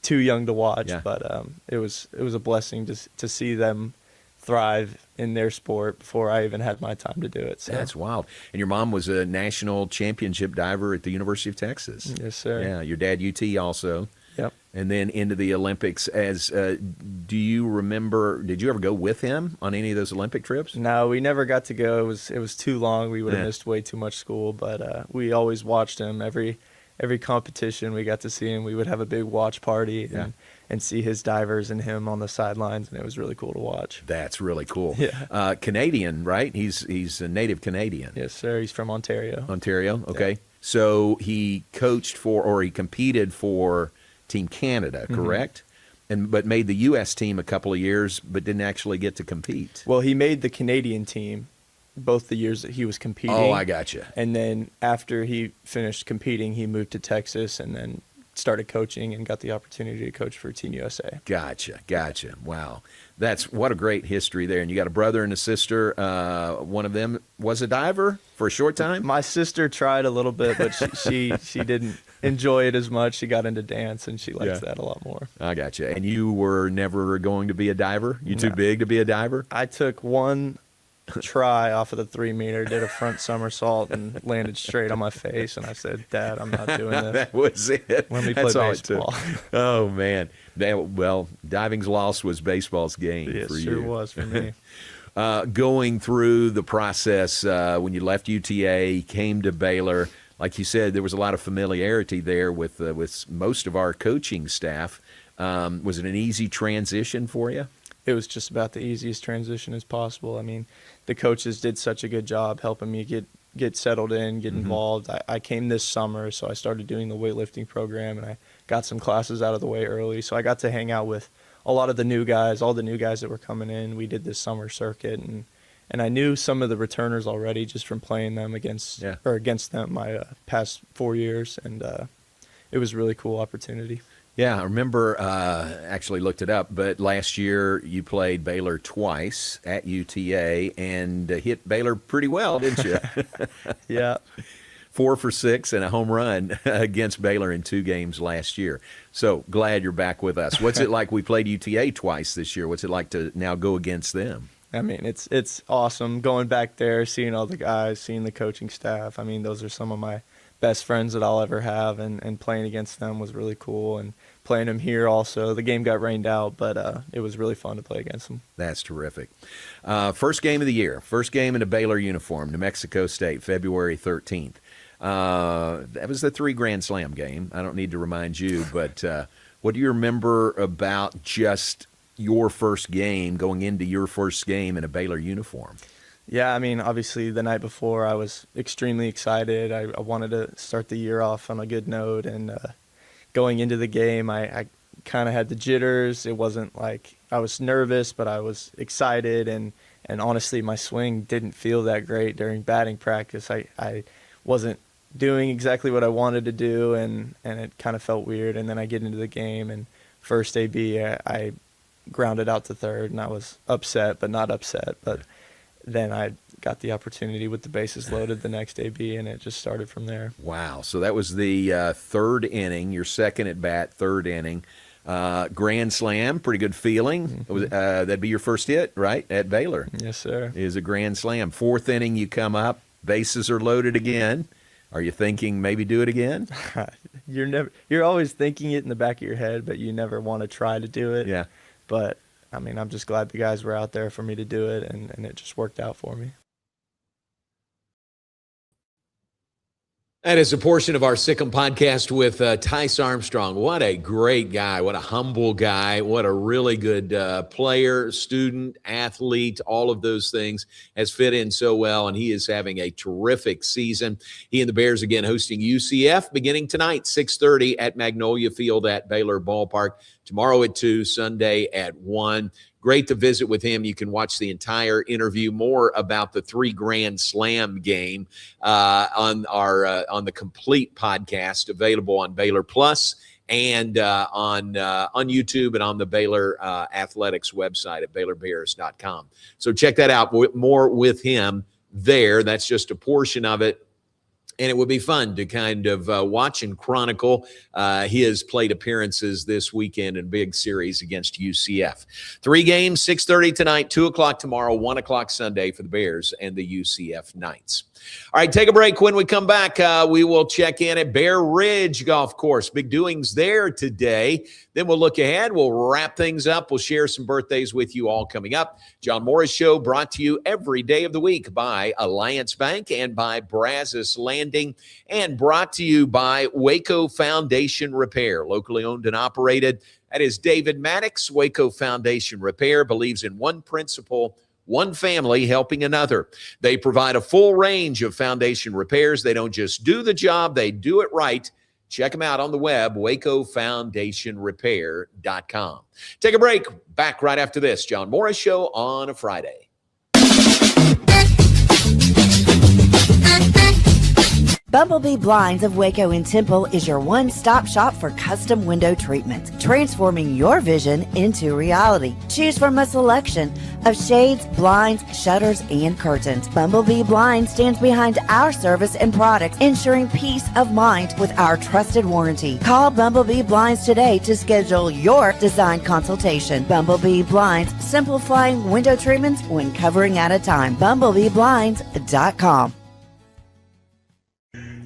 too young to watch, Yeah. but it was a blessing to see them thrive in their sport before I even had my time to do it. So That's wild. And your mom was a national championship diver at the University of Texas. yes, sir. Yeah, your dad UT also. Yep. And then into the Olympics. Do you remember, did you ever go with him on any of those Olympic trips? No, we never got to go. It was too long. We would have Yeah. missed way too much school, but we always watched him. Every competition we got to see him. We would have a big watch party and see his divers and him on the sidelines, and it was really cool to watch. That's really cool. Yeah. Canadian, right? He's a native Canadian. Yes, sir. He's from Ontario. Ontario, okay. So he coached for, or he competed for Team Canada, correct? But made the U.S. team a couple of years, but didn't actually get to compete. Well, he made the Canadian team both the years that he was competing. Oh, I gotcha. And then after he finished competing, he moved to Texas and then started coaching and got the opportunity to coach for Team USA. Gotcha. Wow. What a great history there. And you got a brother and a sister. One of them was a diver for a short time? My sister tried a little bit, but she didn't enjoy it as much. She got into dance, and she likes that a lot more. I gotcha. And you were never going to be a diver? You too big to be a diver? I took one try off of the 3-meter, did a front somersault, and landed straight on my face. And I said, "Dad, I'm not doing this." That was it. Let me play That's all it took. baseball. Oh, man. Well, diving's loss was baseball's gain It for you. sure was for me. Going through the process when you left UTA, came to Baylor, like you said, there was a lot of familiarity there with most of our coaching staff. Was it an easy transition for you? It was just about the easiest transition as possible. I mean, the coaches did such a good job helping me get settled in, get involved. I came this summer, so I started doing the weightlifting program, and I got some classes out of the way early. So I got to hang out with a lot of the new guys, all the new guys that were coming in. We did this summer circuit, and I knew some of the returners already just from playing them against them my past 4 years, and it was a really cool opportunity. Yeah, I remember, actually looked it up, but last year you played Baylor twice at UTA and hit Baylor pretty well, didn't you? Yeah. 4 for 6 and a home run against Baylor in 2 games last year. So glad you're back with us. What's it like? We played UTA twice this year. What's it like to now go against them? I mean, it's awesome going back there, seeing all the guys, seeing the coaching staff. I mean, those are some of my best friends that I'll ever have, and playing against them was really cool. And playing them here also. The game got rained out, but it was really fun to play against them. That's terrific. First game of the year, first game in a Baylor uniform, New Mexico State, February 13th. That was the 3 Grand Slam game. I don't need to remind you, but what do you remember about just your first game, going into your first game in a Baylor uniform? Yeah, I mean, obviously the night before I was extremely excited. I wanted to start the year off on a good note, and going into the game, I kind of had the jitters. It wasn't like I was nervous, but I was excited, and honestly, my swing didn't feel that great during batting practice. I wasn't doing exactly what I wanted to do, and it kind of felt weird. And then I get into the game, and first AB, I grounded out to third, and I was upset, but not upset. But then I got the opportunity with the bases loaded the next AB, and it just started from there. Wow. So that was the third inning, your second at bat, third inning. Grand Slam, pretty good feeling. Mm-hmm. That'd be your first hit, right, at Baylor? Yes, sir. Is a Grand Slam. Fourth inning, you come up, bases are loaded again. Are you thinking maybe do it again? You're always thinking it in the back of your head, but you never want to try to do it. Yeah. But I mean, I'm just glad the guys were out there for me to do it, and it just worked out for me. That is a portion of our Sick'em podcast with Tice Armstrong. What a great guy. What a humble guy. What a really good player, student, athlete, all of those things has fit in so well, and he is having a terrific season. He and the Bears again hosting UCF beginning tonight, 6:30 at Magnolia Field at Baylor Ballpark. Tomorrow at 2, Sunday at 1. Great to visit with him. You can watch the entire interview, more about the 3 Grand Slam game on the complete podcast, available on Baylor Plus and on YouTube and on the Baylor Athletics website at BaylorBears.com. So check that out. More with him there. That's just a portion of it. And it would be fun to kind of watch and chronicle his plate appearances this weekend in big series against UCF. 3 games, 6:30 tonight, 2 o'clock tomorrow, 1 o'clock Sunday for the Bears and the UCF Knights. All right, take a break. When we come back, we will check in at Bear Ridge Golf Course. Big doings there today. Then we'll look ahead. We'll wrap things up. We'll share some birthdays with you all coming up. John Morris Show brought to you every day of the week by Alliance Bank and by Brazos Landing, and brought to you by Waco Foundation Repair, locally owned and operated. That is David Maddox. Waco Foundation Repair believes in one principle: one family helping another. They provide a full range of foundation repairs. They don't just do the job, they do it right. Check them out on the web, wacofoundationrepair.com. Take a break. Back right after this. John Morris Show on a Friday. Bumblebee Blinds of Waco and Temple is your one-stop shop for custom window treatments, transforming your vision into reality. Choose from a selection of shades, blinds, shutters, and curtains. Bumblebee Blinds stands behind our service and products, ensuring peace of mind with our trusted warranty. Call Bumblebee Blinds today to schedule your design consultation. Bumblebee Blinds, simplifying window treatments one covering at a time. BumblebeeBlinds.com.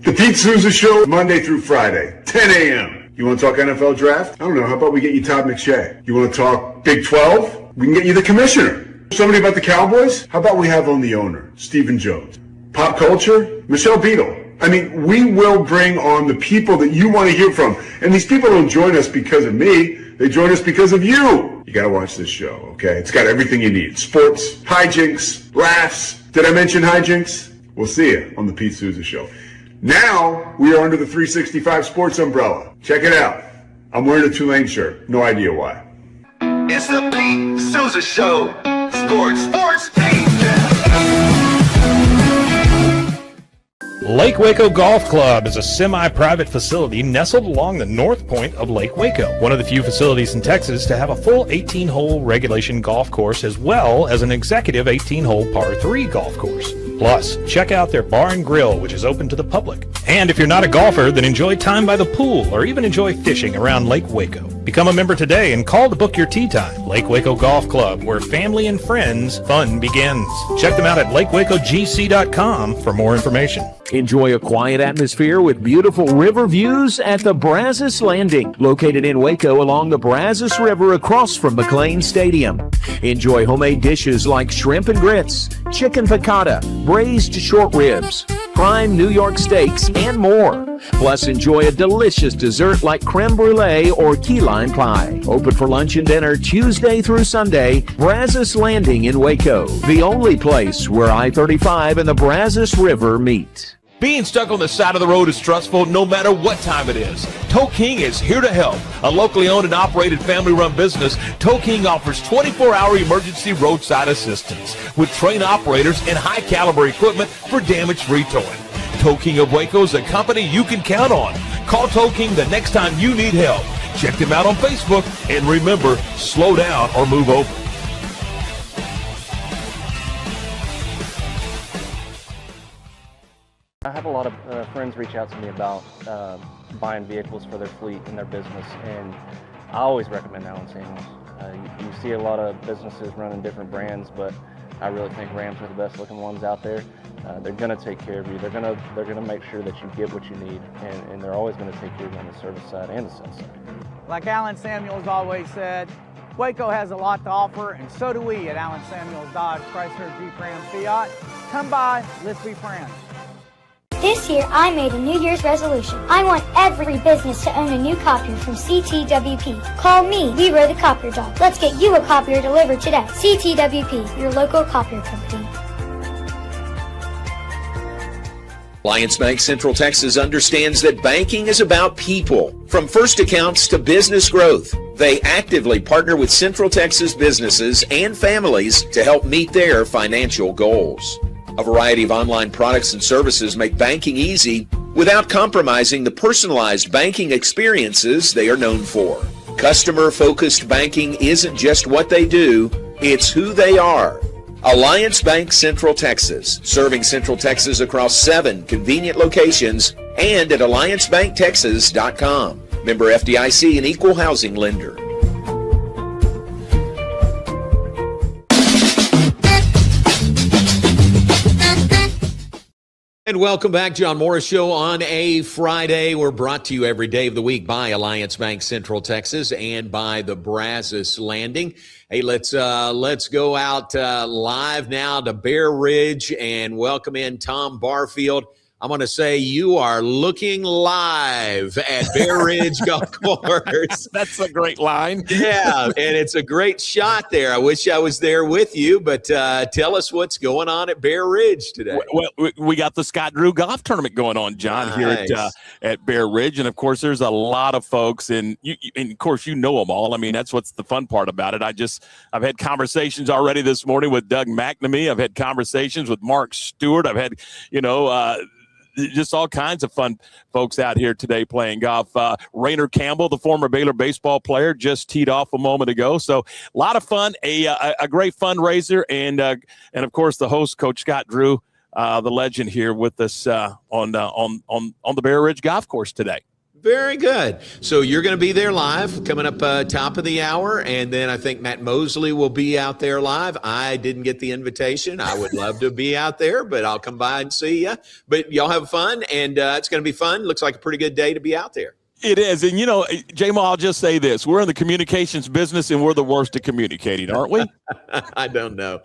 The Pete Souza Show, Monday through Friday, 10 a.m. You want to talk NFL draft? I don't know. How about we get you Todd McShay? You want to talk Big 12? We can get you the commissioner. Somebody about the Cowboys? How about we have on the owner, Stephen Jones? Pop culture? Michelle Beadle. I mean, we will bring on the people that you want to hear from. And these people don't join us because of me. They join us because of you. You got to watch this show, okay? It's got everything you need. Sports, hijinks, laughs. Did I mention hijinks? We'll see you on the Pete Souza Show. Now, we are under the 365 Sports umbrella. Check it out. I'm wearing a Tulane shirt. No idea why. It's the Pete Souza Show. Sports, team. Lake Waco Golf Club is a semi-private facility nestled along the north point of Lake Waco. One of the few facilities in Texas to have a full 18-hole regulation golf course as well as an executive 18-hole par 3 golf course. Plus, check out their bar and grill, which is open to the public. And if you're not a golfer, then enjoy time by the pool or even enjoy fishing around Lake Waco. Become a member today and call to book your tee time. Lake Waco Golf Club, where family and friends fun begins. Check them out at lakewacogc.com for more information. Enjoy a quiet atmosphere with beautiful river views at the Brazos Landing, located in Waco along the Brazos River across from McLean Stadium. Enjoy homemade dishes like shrimp and grits, chicken piccata, braised short ribs, prime New York steaks, and more. Plus, enjoy a delicious dessert like creme brulee or key lime pie. Open for lunch and dinner Tuesday through Sunday. Brazos Landing in Waco, the only place where I-35 and the Brazos River meet. Being stuck on the side of the road is stressful no matter what time it is. Tow King is here to help. A locally owned and operated family-run business, Tow King offers 24-hour emergency roadside assistance with trained operators and high-caliber equipment for damage-free towing. Tow King of Waco is a company you can count on. Call Tow King the next time you need help. Check them out on Facebook, and remember, slow down or move over. I have a lot of friends reach out to me about buying vehicles for their fleet and their business, and I always recommend Allen Samuels. You see a lot of businesses running different brands, but I really think Rams are the best looking ones out there. They're going to take care of you. They're going to make sure that you get what you need, and they're always going to take care of you on the service side and the sales side. Like Allen Samuels always said, Waco has a lot to offer, and so do we at Allen Samuels Dodge Chrysler Jeep Ram Fiat. Come by, let's be friends. This year, I made a New Year's resolution. I want every business to own a new copier from CTWP. Call me, Leroy the Copier Dog. Let's get you a copier delivered today. CTWP, your local copier company. Alliance Bank Central Texas understands that banking is about people. From first accounts to business growth, they actively partner with Central Texas businesses and families to help meet their financial goals. A variety of online products and services make banking easy without compromising the personalized banking experiences they are known for. Customer-focused banking isn't just what they do, it's who they are. Alliance Bank Central Texas, serving Central Texas across 7 convenient locations and at alliancebanktexas.com. Member FDIC, an equal housing lender. And welcome back, John Morris Show on a Friday. We're brought to you every day of the week by Alliance Bank Central Texas and by the Brazos Landing. Hey, let's go out live now to Bear Ridge and welcome in Tom Barfield. I'm going to say you are looking live at Bear Ridge Golf Course. That's a great line. Yeah, and it's a great shot there. I wish I was there with you, but tell us what's going on at Bear Ridge today. Well, we got the Scott Drew Golf Tournament going on, John, nice. Here at Bear Ridge. And, of course, there's a lot of folks, and of course, you know them all. I mean, that's what's the fun part about it. I've had conversations already this morning with Doug McNamee. I've had conversations with Mark Stewart. I've had, just all kinds of fun folks out here today playing golf. Rainer Campbell, the former Baylor baseball player, just teed off a moment ago. So a lot of fun, a great fundraiser, and of course the host, Coach Scott Drew, the legend here with us on the Bear Ridge Golf Course today. Very good. So you're going to be there live coming up top of the hour, and then I think Matt Mosley will be out there live. I didn't get the invitation. I would love to be out there, but I'll come by and see you. But y'all have fun, and it's going to be fun. Looks like a pretty good day to be out there. It is. And, J-Mo, I'll just say this. We're in the communications business, and we're the worst at communicating, aren't we? I don't know.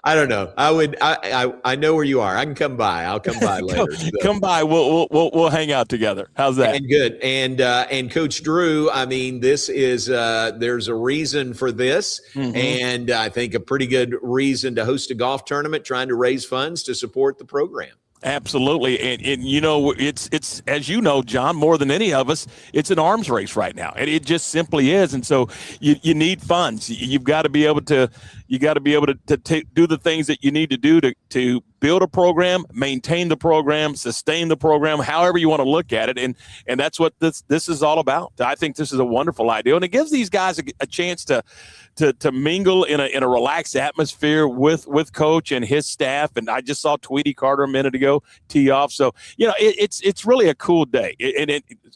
I don't know. I know where you are. I can come by. I'll come by later. Come by. We'll hang out together. How's that? And good. And Coach Drew, I mean, this is there's a reason for this, and I think a pretty good reason to host a golf tournament, trying to raise funds to support the program. Absolutely. And it's as you know, John, more than any of us, it's an arms race right now. And it just simply is. And so you need funds. You've got to be able to do the things that you need to do to build a program, maintain the program, sustain the program, however you want to look at it. And that's what this is all about. I think this is a wonderful idea. And it gives these guys a chance to mingle in a relaxed atmosphere with Coach and his staff. And I just saw Tweety Carter a minute ago tee off. So, it's really a cool day.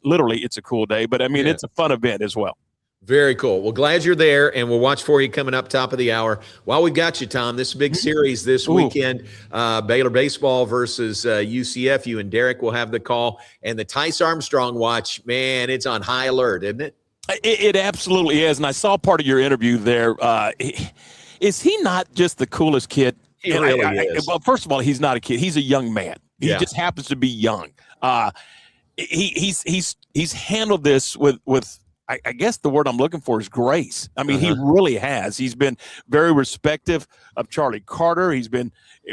Literally, it's a cool day. But, I mean, It's a fun event as well. Very cool. Well, glad you're there, and we'll watch for you coming up top of the hour. While we've got you, Tom, this big series this weekend, Baylor Baseball versus UCF. You and Derek will have the call. And the Tice Armstrong watch, man, it's on high alert, isn't it? It absolutely is. And I saw part of your interview there. Is he not just the coolest kid? He really is. Well, first of all, he's not a kid. He's a young man. He just happens to be young. He's handled this with I guess the word I'm looking for is grace. I mean, he really has. He's been very respectful of Charlie Carter.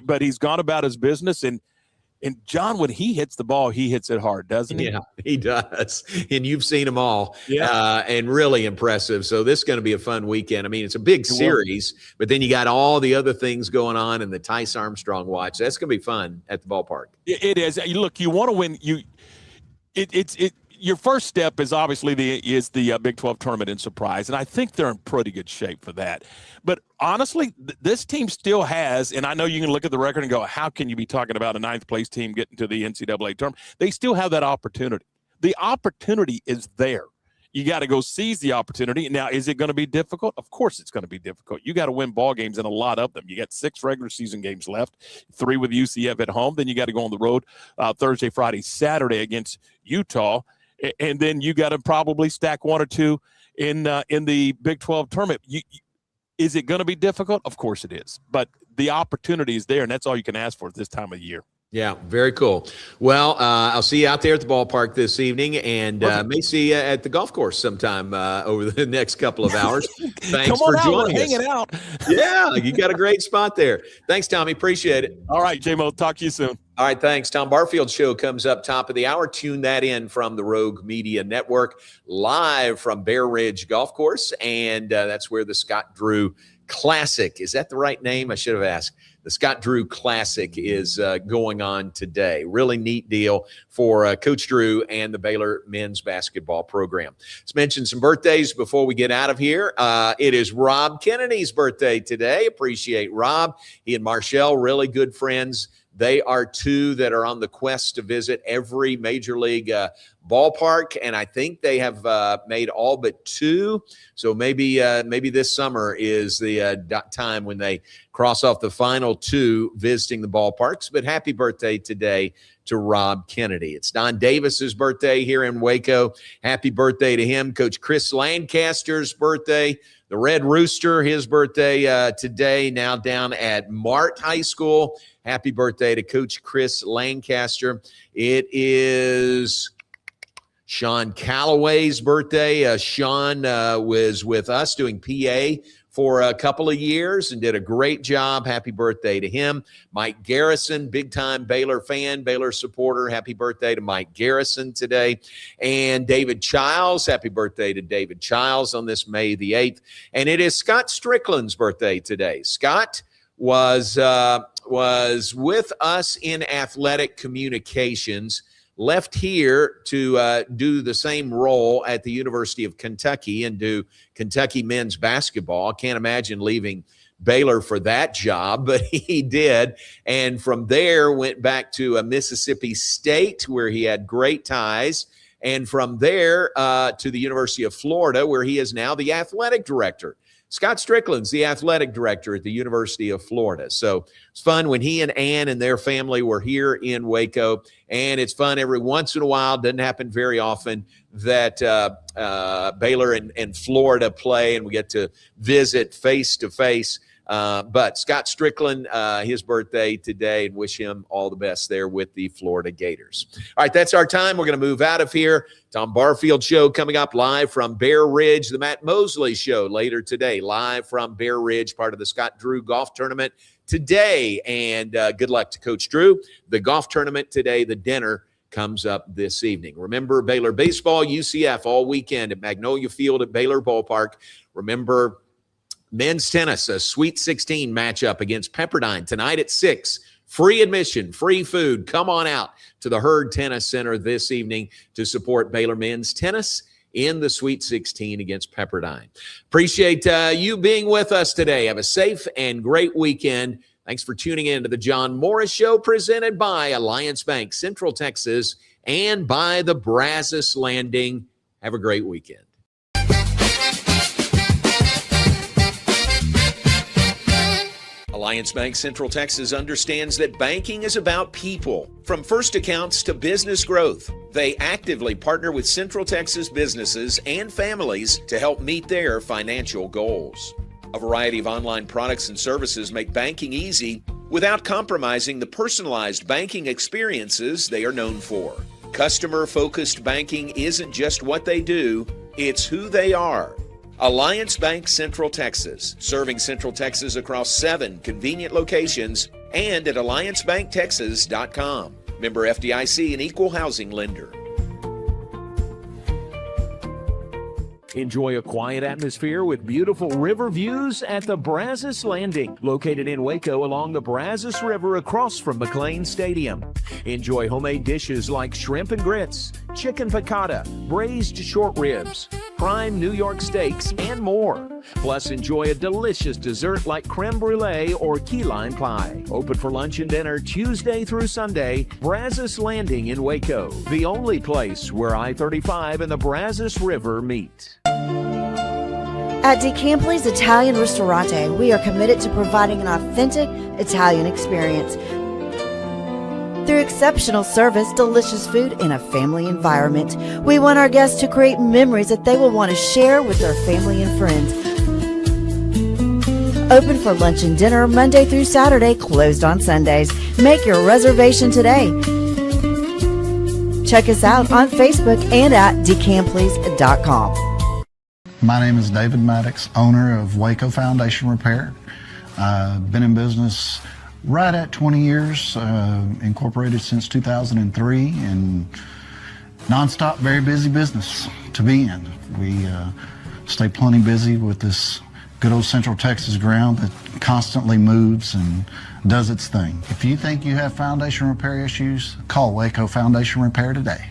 But he's gone about his business. And John, when he hits the ball, he hits it hard, doesn't he? Yeah, he does. And you've seen them all. Yeah. And really impressive. So this is going to be a fun weekend. I mean, it's a big series, but then you got all the other things going on in the Tice Armstrong watch. That's going to be fun at the ballpark. It is. Look, you want to win. Your first step is obviously the Big 12 tournament in Surprise, and I think they're in pretty good shape for that. But honestly, this team still has, and I know you can look at the record and go, how can you be talking about a ninth place team getting to the NCAA tournament? They still have that opportunity. The opportunity is there. You got to go seize the opportunity. Now, is it going to be difficult? Of course it's going to be difficult. You got to win ball games, and a lot of them. You got 6 regular season games left, 3 with UCF at home. Then you got to go on the road Thursday, Friday, Saturday against Utah. And then you got to probably stack 1 or 2 in the Big 12 tournament. Is it going to be difficult? Of course it is. But the opportunity is there, and that's all you can ask for at this time of year. Yeah, very cool. Well, I'll see you out there at the ballpark this evening, and may see you at the golf course sometime over the next couple of hours. Thanks for joining us. Hanging out. Yeah, you got a great spot there. Thanks, Tommy. Appreciate it. All right, J-Mo, talk to you soon. All right, thanks. Tom Barfield's show comes up top of the hour. Tune that in from the Rogue Media Network, live from Bear Ridge Golf Course, and that's where the Scott Drew Classic, is that the right name? I should have asked. The Scott Drew Classic is going on today. Really neat deal for Coach Drew and the Baylor men's basketball program. Let's mention some birthdays before we get out of here. It is Rob Kennedy's birthday today. Appreciate Rob. He and Marshall, really good friends. They are two that are on the quest to visit every major league ballpark, and I think they have made all but two. So maybe this summer is the time when they cross off the final two visiting the ballparks. But happy birthday today to Rob Kennedy. It's Don Davis's birthday here in Waco. Happy birthday to him. Coach Chris Lancaster's birthday. The Red Rooster, his birthday today, now down at Mart High School. Happy birthday to Coach Chris Lancaster. It is Sean Calloway's birthday. Sean was with us doing PA for a couple of years and did a great job. Happy birthday to him. Mike Garrison, big-time Baylor fan, Baylor supporter. Happy birthday to Mike Garrison today. And David Childs, happy birthday to David Childs on this May the 8th. And it is Scott Strickland's birthday today. Scott was with us in athletic communications, left here to do the same role at the University of Kentucky and do Kentucky men's basketball. I can't imagine leaving Baylor for that job, but he did. And from there went back to Mississippi State, where he had great ties. And from there to the University of Florida, where he is now the athletic director. Scott Strickland's the athletic director at the University of Florida. So it's fun when he and Ann and their family were here in Waco. And it's fun every once in a while, doesn't happen very often, that Baylor and Florida play and we get to visit face to face. But Scott Strickland, his birthday today, and wish him all the best there with the Florida Gators. All right, that's our time. We're going to move out of here. Tom Barfield Show coming up live from Bear Ridge. The Matt Mosley Show later today, live from Bear Ridge, part of the Scott Drew Golf Tournament today. And good luck to Coach Drew. The golf tournament today, the dinner comes up this evening. Remember, Baylor Baseball, UCF all weekend at Magnolia Field at Baylor Ballpark. Remember, men's tennis, a Sweet 16 matchup against Pepperdine tonight at 6. Free admission, free food. Come on out to the Herd Tennis Center this evening to support Baylor men's tennis in the Sweet 16 against Pepperdine. Appreciate you being with us today. Have a safe and great weekend. Thanks for tuning in to the John Morris Show, presented by Alliance Bank, Central Texas, and by the Brazos Landing. Have a great weekend. Alliance Bank Central Texas understands that banking is about people. From first accounts to business growth, they actively partner with Central Texas businesses and families to help meet their financial goals. A variety of online products and services make banking easy without compromising the personalized banking experiences they are known for. Customer-focused banking isn't just what they do, it's who they are. Alliance Bank Central Texas, serving Central Texas across 7 convenient locations and at alliancebanktexas.com. Member FDIC, an equal housing lender. Enjoy a quiet atmosphere with beautiful river views at the Brazos Landing, located in Waco along the Brazos River across from McLean Stadium. Enjoy homemade dishes like shrimp and grits, chicken piccata, braised short ribs, prime New York steaks, and more. Plus, enjoy a delicious dessert like creme brulee or key lime pie. Open for lunch and dinner Tuesday through Sunday. Brazos Landing in Waco, the only place where I-35 and the Brazos River meet. At DeCampli's Italian Ristorante, we are committed to providing an authentic Italian experience. Through exceptional service, delicious food, and a family environment, we want our guests to create memories that they will want to share with their family and friends. Open for lunch and dinner Monday through Saturday, closed on Sundays. Make your reservation today. Check us out on Facebook and at decamplease.com. My name is David Maddox, owner of Waco Foundation Repair. I've been in business right at 20 years, incorporated since 2003, and nonstop, very busy business to be in. We stay plenty busy with this good old Central Texas ground that constantly moves and does its thing. If you think you have foundation repair issues, call Waco Foundation Repair today.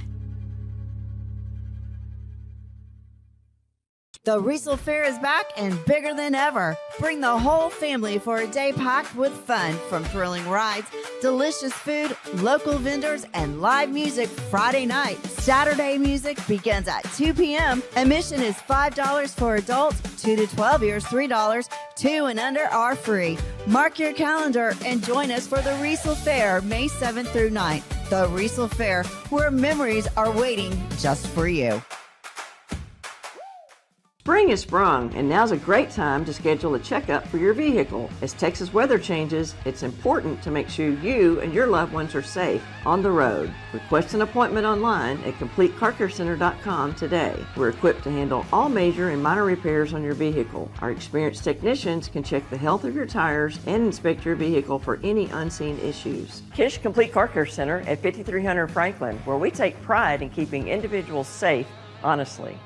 The Riesel Fair is back and bigger than ever. Bring the whole family for a day packed with fun, from thrilling rides, delicious food, local vendors, and live music Friday night. Saturday music begins at 2 p.m. Admission is $5 for adults, 2 to 12 years, $3. 2 and under are free. Mark your calendar and join us for the Riesel Fair, May 7th through 9th. The Riesel Fair, where memories are waiting just for you. Spring has sprung, and now's a great time to schedule a checkup for your vehicle. As Texas weather changes, it's important to make sure you and your loved ones are safe on the road. Request an appointment online at CompleteCarCareCenter.com today. We're equipped to handle all major and minor repairs on your vehicle. Our experienced technicians can check the health of your tires and inspect your vehicle for any unseen issues. Kish Complete Car Care Center at 5300 Franklin, where we take pride in keeping individuals safe honestly.